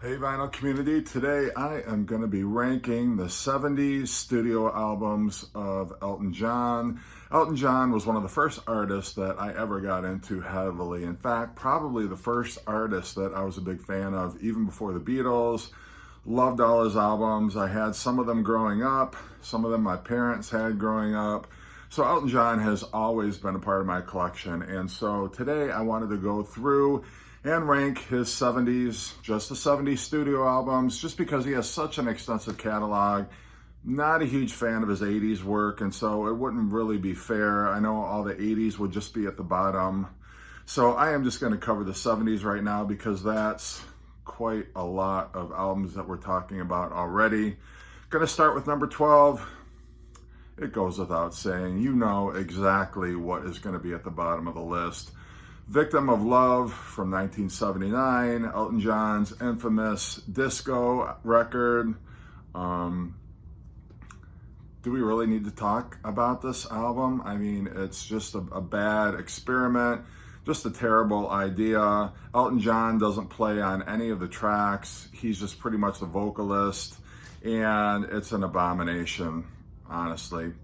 Hey vinyl community, today I am going to be ranking the 70s studio albums of Elton John. Elton John was one of the first artists that I ever got into heavily. In fact, probably the first artist that I was a big fan of even before the Beatles. Loved all his albums. I had some of them growing up, some of them my parents had growing up. So Elton John has always been a part of my collection. And so today I wanted to go through and rank his 70s, just the 70s studio albums, just because he has such an extensive catalog. Not a huge fan of his 80s work, and so it wouldn't really be fair. I know all the 80s would just be at the bottom. So I am just going to cover the 70s right now because that's quite a lot of albums that we're talking about already. Going to start with number 12. It goes without saying, you know exactly what is going to be at the bottom of the list. Victim of Love from 1979, Elton John's infamous disco record. Do we really need to talk about this album? I mean, it's just a bad experiment, just a terrible idea. Elton John doesn't play on any of the tracks. He's just pretty much the vocalist, and it's an abomination, honestly.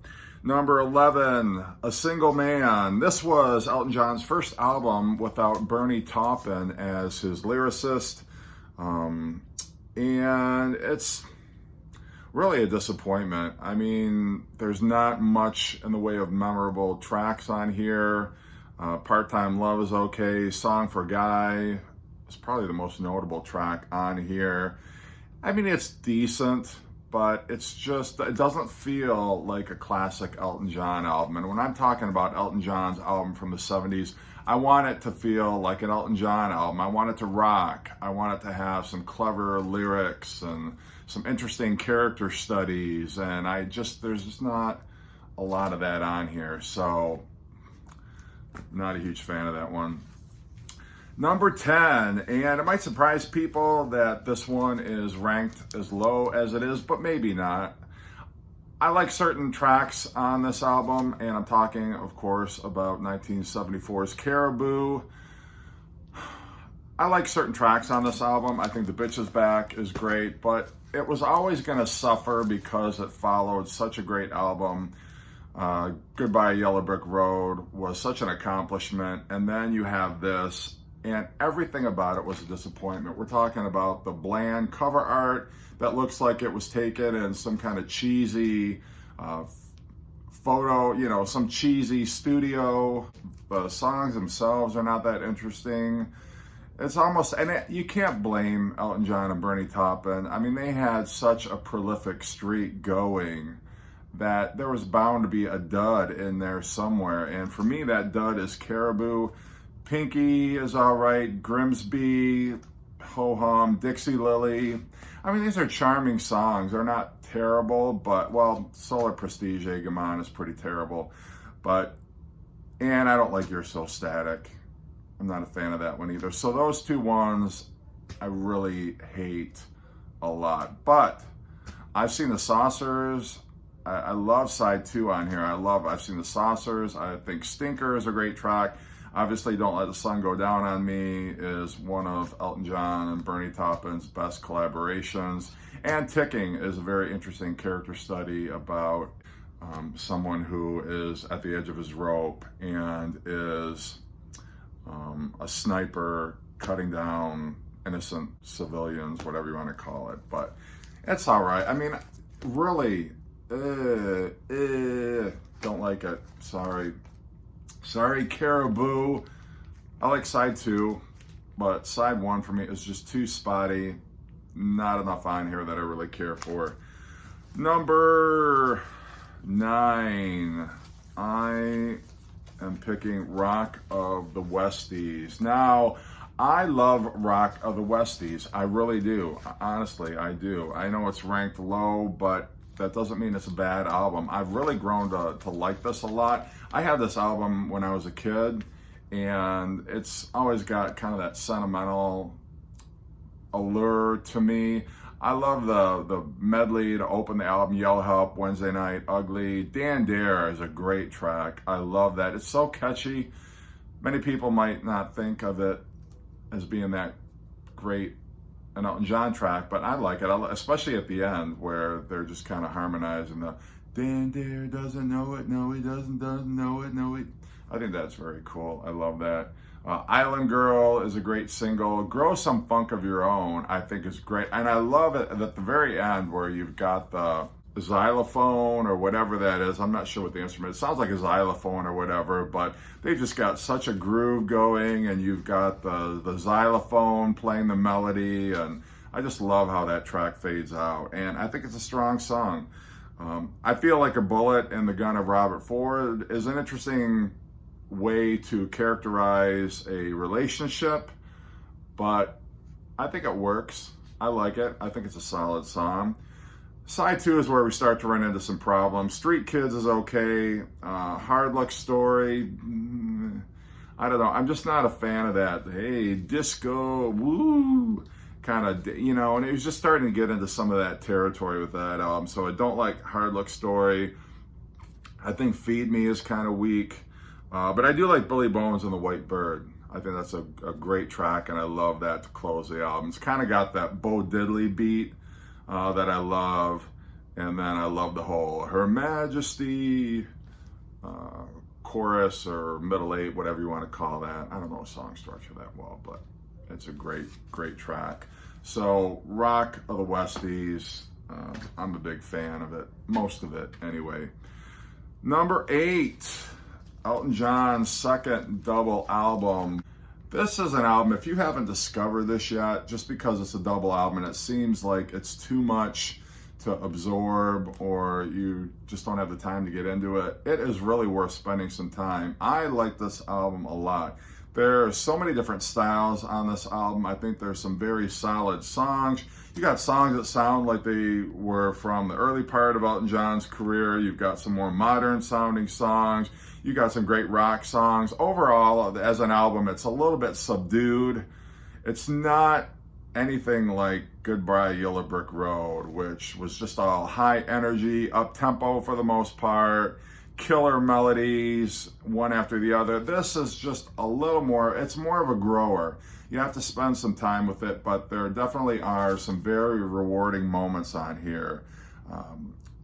Number 11, A Single Man. This was Elton John's first album without Bernie Taupin as his lyricist. And it's really a disappointment. I mean, there's not much in the way of memorable tracks on here. Part-Time Love is okay. Song for Guy is probably the most notable track on here. I mean, it's decent, but it's just, it doesn't feel like a classic Elton John album. And when I'm talking about Elton John's album from the 70s, I want it to feel like an Elton John album. I want it to rock. I want it to have some clever lyrics and some interesting character studies. And there's just not a lot of that on here. So, not a huge fan of that one. Number 10, and it might surprise people that this one is ranked as low as it is, but maybe not. I like certain tracks on this album, and I'm talking, of course, about 1974's Caribou. I like certain tracks on this album. I think The Bitch Is Back is great, but it was always going to suffer because it followed such a great album. Goodbye Yellow Brick Road was such an accomplishment, and then you have this, and everything about it was a disappointment. We're talking about the bland cover art that looks like it was taken in some kind of cheesy photo, some cheesy studio. The songs themselves are not that interesting. It's almost, you can't blame Elton John and Bernie Taupin. I mean, they had such a prolific streak going that there was bound to be a dud in there somewhere. And for me, that dud is Caribou. Pinky is all right, Grimsby, Ho Hum, Dixie Lily. I mean, these are charming songs. They're not terrible, but, well, Solar Prestige, Egamon is pretty terrible. And I don't like You're So Static. I'm not a fan of that one either. So those two ones I really hate a lot. But I've seen the Saucers. I love side 2 on here. I've seen the Saucers. I think Stinker is a great track. Obviously, Don't Let the Sun Go Down on Me is one of Elton John and Bernie Taupin's best collaborations. And Ticking is a very interesting character study about someone who is at the edge of his rope and is a sniper cutting down innocent civilians, whatever you want to call it. But it's all right. I mean, really, don't like it. Sorry, Caribou. I like side 2, but side 1 for me is just too spotty. Not enough on here that I really care for. Number 9, I am picking Rock of the Westies. Now, I love Rock of the Westies. I really do. Honestly, I do. I know it's ranked low, but that doesn't mean it's a bad album. I've really grown to like this a lot. I had this album when I was a kid, and it's always got kind of that sentimental allure to me. I love the medley to open the album, Yell Help, Wednesday Night, Ugly. Dan Dare is a great track. I love that. It's so catchy. Many people might not think of it as being that great an Elton John track, but I like it, especially at the end where they're just kind of harmonizing the Dan Dare doesn't know it, no he doesn't know it, no he. I think that's very cool. I love that. Island Girl is a great single. Grow Some Funk of Your Own, I think is great. And I love it at the very end where you've got the xylophone or whatever that is. I'm not sure what the instrument is. It sounds like a xylophone or whatever, but they just got such a groove going, and you've got the xylophone playing the melody, and I just love how that track fades out. And I think it's a strong song. I feel like a bullet in the gun of Robert Ford is an interesting way to characterize a relationship, but I think it works. I like it. I think it's a solid song. Side 2 is where we start to run into some problems. Street Kids is okay. Hard Luck Story, I don't know. I'm just not a fan of that. Hey, disco, woo, kind of, and it was just starting to get into some of that territory with that album. So I don't like Hard Luck Story. I think Feed Me is kind of weak. But I do like Billy Bones and the White Bird. I think that's a great track, and I love that to close the album. It's kind of got that Bo Diddley beat that I love, and then I love the whole Her Majesty chorus or middle eight, whatever you want to call that. I don't know a song structure that well, but it's a great, great track. So Rock of the Westies, I'm a big fan of it, most of it anyway. Number 8. Elton John's second double album. This is an album, if you haven't discovered this yet, just because it's a double album and it seems like it's too much to absorb or you just don't have the time to get into it, it is really worth spending some time. I like this album a lot. There are so many different styles on this album. I think there's some very solid songs. You got songs that sound like they were from the early part of Elton John's career. You've got some more modern sounding songs. You got some great rock songs. Overall, as an album, it's a little bit subdued. It's not anything like Goodbye Yellow Brick Road, which was just all high energy, up-tempo for the most part, killer melodies, one after the other. This is just a little more, it's more of a grower. You have to spend some time with it, but there definitely are some very rewarding moments on here.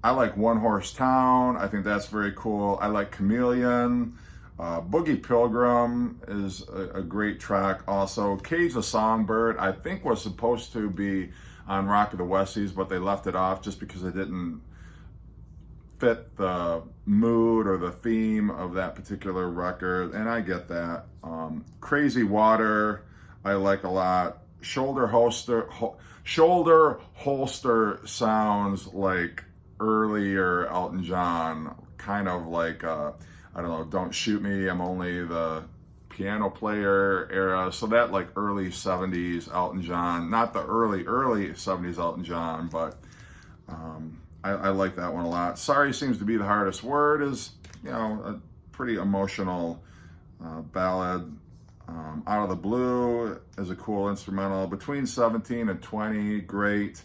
I like One Horse Town. I think that's very cool. I like Chameleon. Boogie Pilgrim is a great track also. Cage the Songbird, I think was supposed to be on Rock of the Westies, but they left it off just because it didn't fit the mood or the theme of that particular record, and I get that. Crazy Water, I like a lot. Shoulder Holster sounds like earlier Elton John, kind of like, I don't know, Don't Shoot Me, I'm Only the Piano Player era. So that like early 70s Elton John, not the early 70s Elton John, but I like that one a lot. Sorry Seems to Be the Hardest Word is, a pretty emotional ballad. Out of the Blue is a cool instrumental. Between 17 and 20, great.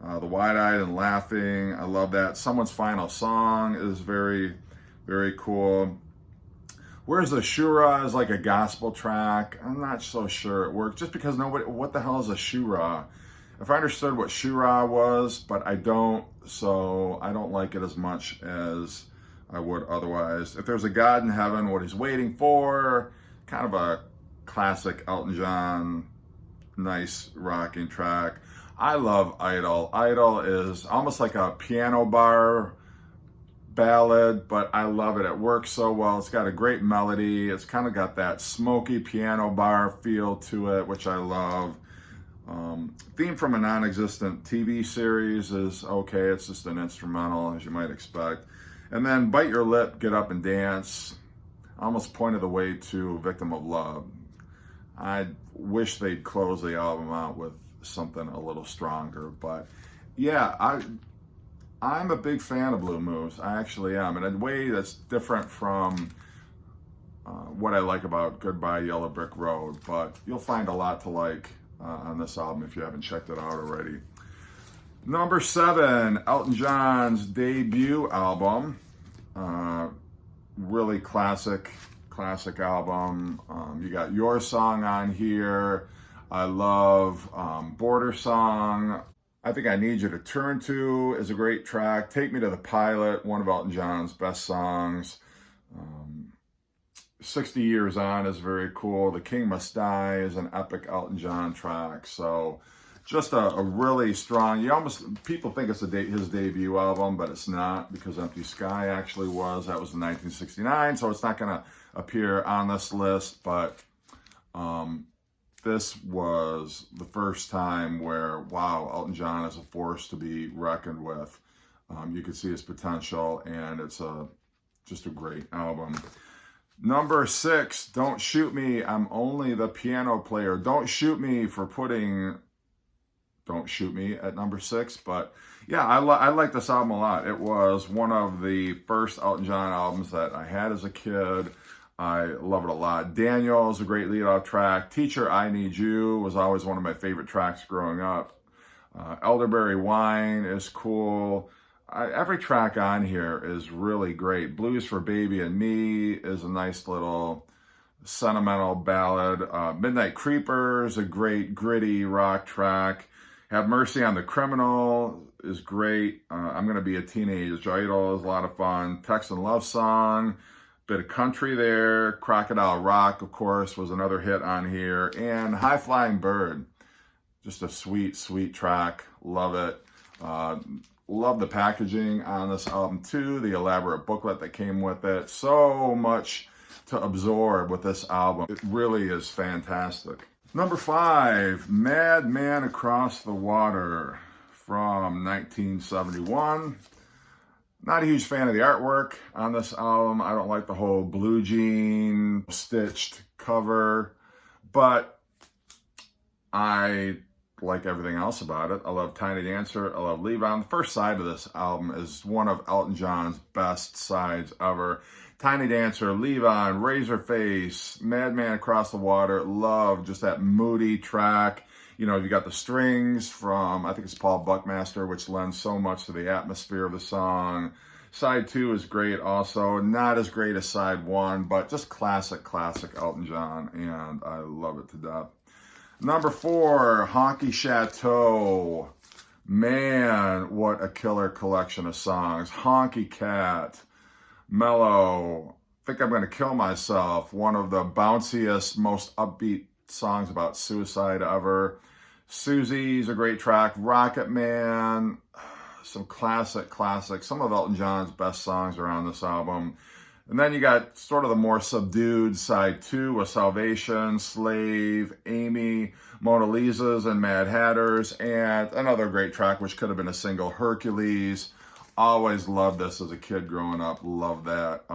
The Wide-Eyed and Laughing, I love that. Someone's Final Song is very, very cool. Where's the Shura is like a gospel track. I'm not so sure it works just because nobody, what the hell is a Shura? If I understood what Shura was, but I don't, so I don't like it as much as I would otherwise. If There's a God in Heaven, What He's Waiting For, kind of a classic Elton John, nice rocking track. I love Idol. Idol is almost like a piano bar ballad, but I love it. It works so well. It's got a great melody. It's kind of got that smoky piano bar feel to it, which I love. Theme from a non-existent TV series is okay. It's just an instrumental, as you might expect. And then Bite Your Lip, Get Up and Dance, almost pointed the way to Victim of Love. I wish they'd close the album out with something a little stronger, but yeah, I'm a big fan of Blue Moves. I actually am, in a way that's different from what I like about Goodbye Yellow Brick Road, but you'll find a lot to like on this album if you haven't checked it out already. Number 7, Elton John's debut album. Really classic album. You got Your Song on here. I love shorter song. I Think I Need You to Turn To is a great track. Take Me to the Pilot, one of Elton John's best songs. 60 Years On is very cool. The King Must Die is an epic Elton John track. So just a really strong, people think it's his debut album, but it's not, because Empty Sky actually was. That was in 1969, so it's not going to appear on this list, but this was the first time where, wow, Elton John is a force to be reckoned with. You can see his potential, and it's just a great album. Number 6, Don't Shoot Me, I'm Only the Piano Player. Don't shoot me for putting Don't Shoot Me at number 6, but yeah, I like this album a lot. It was one of the first Elton John albums that I had as a kid. I love it a lot. Daniel is a great lead-off track. Teacher, I Need You was always one of my favorite tracks growing up. Elderberry Wine is cool. Every track on here is really great. Blues for Baby and Me is a nice little sentimental ballad. Midnight Creeper is a great gritty rock track. Have Mercy on the Criminal is great. I'm Gonna Be a Teenage Idol is a lot of fun. Texan Love Song, bit of country there. Crocodile Rock, of course, was another hit on here. And High Flying Bird, just a sweet, sweet track. Love it. Love the packaging on this album too, the elaborate booklet that came with it. So much to absorb with this album. It really is fantastic. Number 5, Madman Across the Water from 1971. Not a huge fan of the artwork on this album. I don't like the whole blue jean stitched cover, but I like everything else about it. I love Tiny Dancer. I love Leave On. The first side of this album is one of Elton John's best sides ever. Tiny Dancer, Leave On, Razor Face, Madman Across the Water. Love just that moody track. You know, you got the strings from, I think it's Paul Buckmaster, which lends so much to the atmosphere of the song. Side 2 is great also. Not as great as side 1, but just classic Elton John, and I love it to death. Number 4, Honky Chateau. Man, what a killer collection of songs. Honky Cat, Mellow, Think I'm Gonna Kill Myself, one of the bounciest, most upbeat songs about suicide ever. Susie's a great track. Rocket Man, some classics. Some of Elton John's best songs are on this album. And then you got sort of the more subdued side 2 with Salvation, Slave, Amy, Mona Lisa's and Mad Hatters, and another great track which could have been a single, Hercules. Always loved this as a kid growing up. Love that.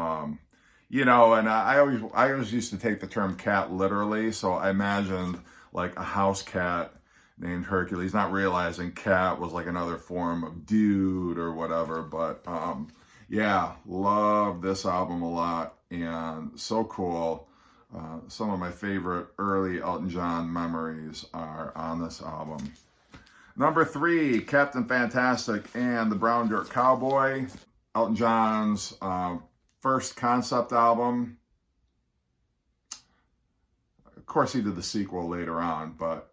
You know, and I always used to take the term cat literally, so I imagined like a house cat named Hercules, not realizing cat was like another form of dude or whatever, but yeah, love this album a lot, and so cool. Some of my favorite early Elton John memories are on this album. Number 3, Captain Fantastic and the Brown Dirt Cowboy, Elton John's first concept album. Of course, he did the sequel later on, but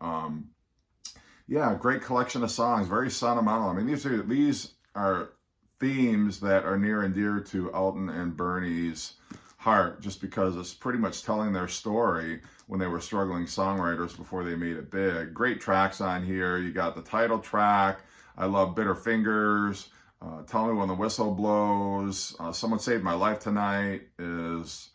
yeah, great collection of songs, very sentimental. I mean, these are themes that are near and dear to Elton and Bernie's heart, just because it's pretty much telling their story when they were struggling songwriters before they made it big. Great tracks on here. You got the title track. I love Bitter Fingers. Tell Me When the Whistle Blows. Someone Saved My Life Tonight is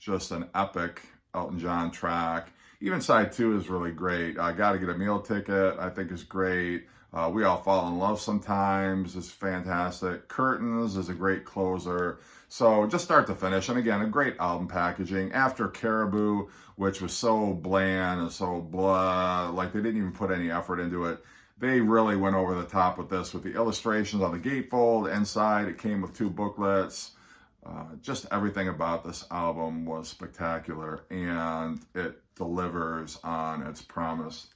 just an epic Elton John track. Even side 2 is really great. Gotta Get a Meal Ticket, I think, is great. We All Fall in Love Sometimes is fantastic. Curtains is a great closer. So just start to finish, and again, a great album packaging. After Caribou, which was so bland and so blah, like they didn't even put any effort into it, they really went over the top with this, with the illustrations on the gatefold. Inside, it came with 2 booklets. Just everything about this album was spectacular, and it delivers on its promise.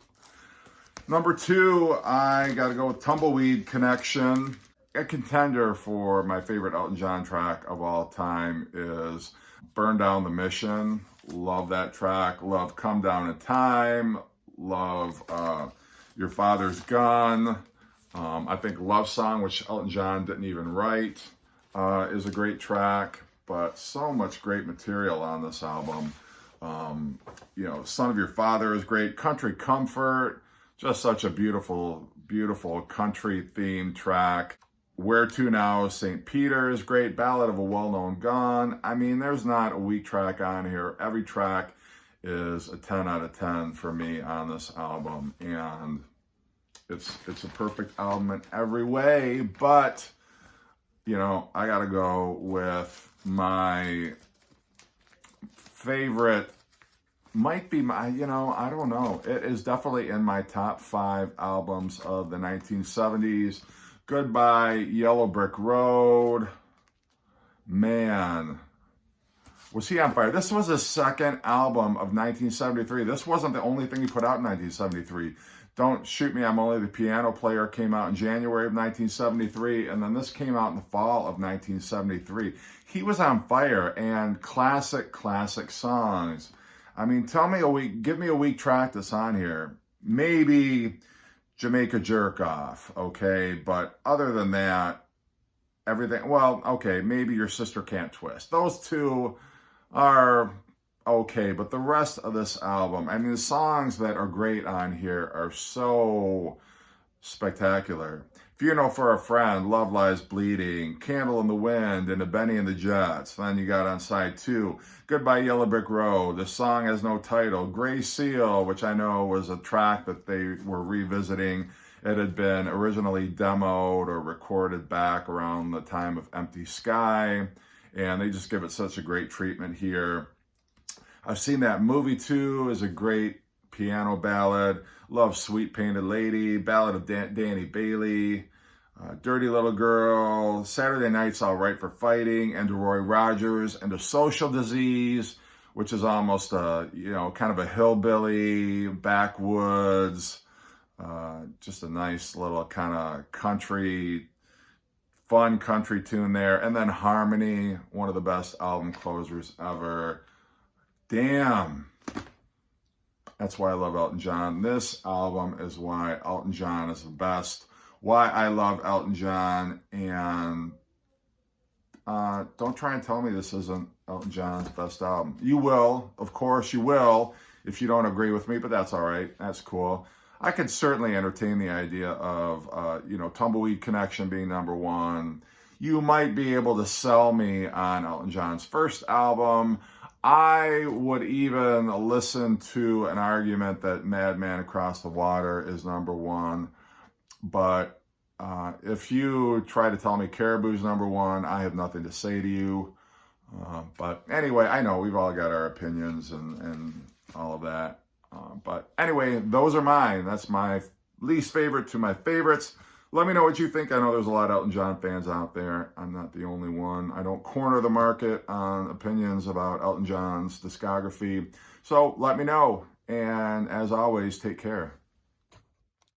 Number 2, I got to go with Tumbleweed Connection. A contender for my favorite Elton John track of all time is Burn Down the Mission. Love that track. Love Come Down in Time. Love Your Father's Gun. I think Love Song, which Elton John didn't even write, is a great track. But so much great material on this album. You know, Son of Your Father is great. Country Comfort, just such a beautiful, beautiful country-themed track. Where To Now, St. Peter is great. Ballad of a Well-Known Gun. I mean, there's not a weak track on here. Every track is a 10 out of 10 for me on this album. And it's a perfect album in every way. But, you know, I got to go with my favorite. Might be my, you know, I don't know. It is definitely in my top 5 albums of the 1970s. Goodbye, Yellow Brick Road. Man, was he on fire? This was his second album of 1973. This wasn't the only thing he put out in 1973. Don't Shoot Me, I'm Only the Piano Player came out in January of 1973, and then this came out in the fall of 1973. He was on fire, and classic songs. I mean, give me a weak track that's on here. Maybe Jamaica Jerk Off, okay? But other than that, everything, well, okay, maybe Your Sister Can't Twist. Those two are okay, but the rest of this album, I mean, the songs that are great on here are so spectacular. Funeral for a Friend, Love Lies Bleeding, Candle in the Wind, and A Benny and the Jets. Then you got on side 2, Goodbye Yellow Brick Road. The song has no title. Gray Seal, which I know was a track that they were revisiting. It had been originally demoed or recorded back around the time of Empty Sky, and they just give it such a great treatment here. I've Seen That Movie Too is a great piano ballad. Love Sweet Painted Lady, Ballad of Danny Bailey, Dirty Little Girl, Saturday Night's All Right for Fighting, and Roy Rogers, and A Social Disease, which is almost a, you know, kind of a hillbilly, backwoods, just a nice little kind of country, fun country tune there. And then Harmony, one of the best album closers ever. Damn. That's why I love Elton John. This album is why Elton John is the best. Why I love Elton John. And don't try and tell me this isn't Elton John's best album. You will. Of course you will, if you don't agree with me, but that's all right. That's cool. I could certainly entertain the idea of, you know, Tumbleweed Connection being number 1. You might be able to sell me on Elton John's first album. I would even listen to an argument that Madman Across the Water is number 1. But if you try to tell me Caribou's number 1, I have nothing to say to you. But anyway, I know we've all got our opinions and all of that. But anyway, those are mine. That's my least favorite to my favorites. Let me know what you think. I know there's a lot of Elton John fans out there. I'm not the only one. I don't corner the market on opinions about Elton John's discography. So let me know. And as always, take care.